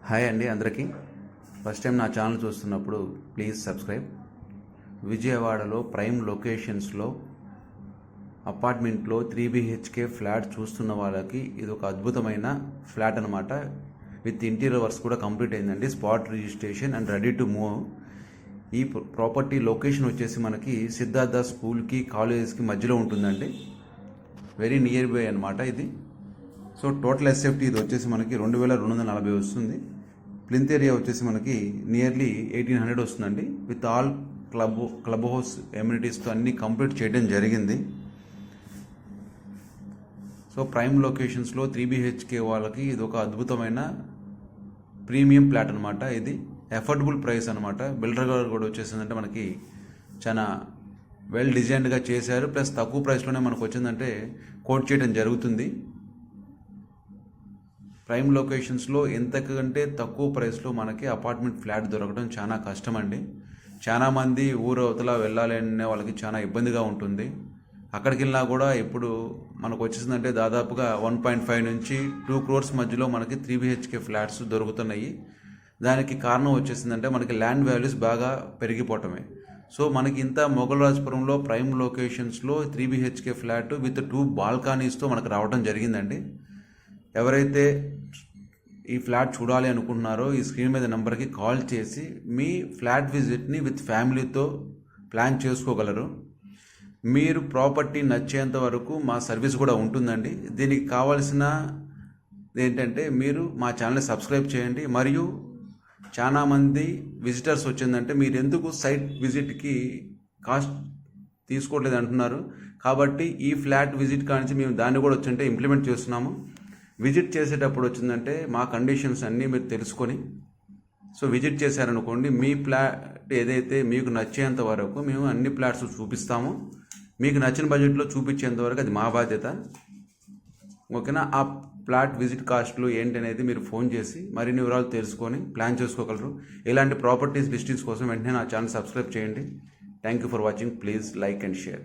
Hi అండి అందరికీ. First time నా ఛానల్ చూస్తున్నప్పుడు ప్లీజ్ సబ్స్క్రైబ్. విజయవాడలో ప్రైమ్ లొకేషన్స్లో అపార్ట్మెంట్లో 3 BHK ఫ్లాట్ చూస్తున్న వాళ్ళకి ఇది ఒక అద్భుతమైన ఫ్లాట్ అనమాట. విత్ ఇంటీరియర్ వర్క్స్ కూడా కంప్లీట్ అయిందండి. Spot registration and ready to move. ఈ ప్రాపర్టీ లొకేషన్ వచ్చేసి మనకి సిద్ధార్థ స్కూల్కి కాలేజెస్కి మధ్యలో ఉంటుందండి. వెరీ నియర్ బై అనమాట ఇది. సో టోటల్ ఎస్ఎఫ్టీ ఇది వచ్చేసి మనకి 2240 వస్తుంది. ప్లింత్ ఏరియా వచ్చేసి మనకి నియర్లీ 1800 వస్తుందండి. విత్ ఆల్ క్లబ్ హౌస్ ఎమ్యూనిటీస్తో అన్నీ కంప్లీట్ చేయడం జరిగింది. సో ప్రైమ్ లొకేషన్స్లో 3 BHK వాళ్ళకి ఇది ఒక అద్భుతమైన ప్రీమియం ప్లాట్ అనమాట. ఇది అఫోర్డబుల్ ప్రైస్ అనమాట. బిల్డర్ గారు కూడా వచ్చేసిందంటే మనకి చాలా వెల్ డిజైన్డ్గా చేశారు. ప్లస్ తక్కువ ప్రైస్లోనే మనకు వచ్చిందంటే కోట్ చేయడం జరుగుతుంది. ప్రైమ్ లొకేషన్స్లో ఎంతకంటే తక్కువ ప్రైస్లో మనకి అపార్ట్మెంట్ ఫ్లాట్ దొరకడం చాలా కష్టం అండి. చాలామంది ఊరు అవతల వెళ్ళాలి అనే వాళ్ళకి చాలా ఇబ్బందిగా ఉంటుంది. అక్కడికి వెళ్ళినా కూడా ఇప్పుడు మనకు వచ్చేసిందంటే దాదాపుగా 1.5 నుంచి 2 crores మధ్యలో మనకి 3 BHK ఫ్లాట్స్ దొరుకుతున్నాయి. దానికి కారణం వచ్చేసిందంటే మనకి ల్యాండ్ వాల్యూస్ బాగా పెరిగిపోవటమే. సో మనకి ఇంత మొగల్రాజపురంలో ప్రైమ్ లొకేషన్స్లో 3 BHK ఫ్లాట్ విత్ 2 బాల్కనీస్తో మనకు రావడం జరిగిందండి. ఎవరైతే ఈ ఫ్లాట్ చూడాలి అనుకుంటున్నారో ఈ స్క్రీన్ మీద నెంబర్కి కాల్ చేసి మీ ఫ్లాట్ విజిట్ని విత్ ఫ్యామిలీతో ప్లాన్ చేసుకోగలరు. మీరు ప్రాపర్టీ నచ్చేంత వరకు మా సర్వీస్ కూడా ఉంటుందండి. దీనికి కావాల్సిన ఏంటంటే మీరు మా ఛానల్ని సబ్స్క్రైబ్ చేయండి. మరియు చాలామంది విజిటర్స్ వచ్చిందంటే మీరు ఎందుకు సైట్ విజిట్కి కాస్ట్ తీసుకోవట్లేదు అంటున్నారు. కాబట్టి ఈ ఫ్లాట్ విజిట్ కానించి మేము దాన్ని కూడా వచ్చింటే ఇంప్లిమెంట్ చేస్తున్నాము. విజిట్ చేసేటప్పుడు వచ్చిందంటే మా కండిషన్స్ అన్నీ మీరు తెలుసుకొని సో విజిట్ చేశారనుకోండి, మీ ఫ్లాట్ ఏదైతే మీకు నచ్చేంత వరకు మేము అన్ని ఫ్లాట్స్ చూపిస్తాము. మీకు నచ్చిన బడ్జెట్లో చూపించేంత వరకు అది మా బాధ్యత. ఓకేనా? ఆ ఫ్లాట్ విజిట్ కాస్ట్లు ఏంటనేది మీరు ఫోన్ చేసి మరిన్ని వివరాలు తెలుసుకొని ప్లాన్ చేసుకోగలరు. ఇలాంటి ప్రాపర్టీస్ లిస్టింగ్స్ కోసం వెంటనే నా ఛానల్ సబ్స్క్రైబ్ చేయండి. Thank you for watching. Please like and share.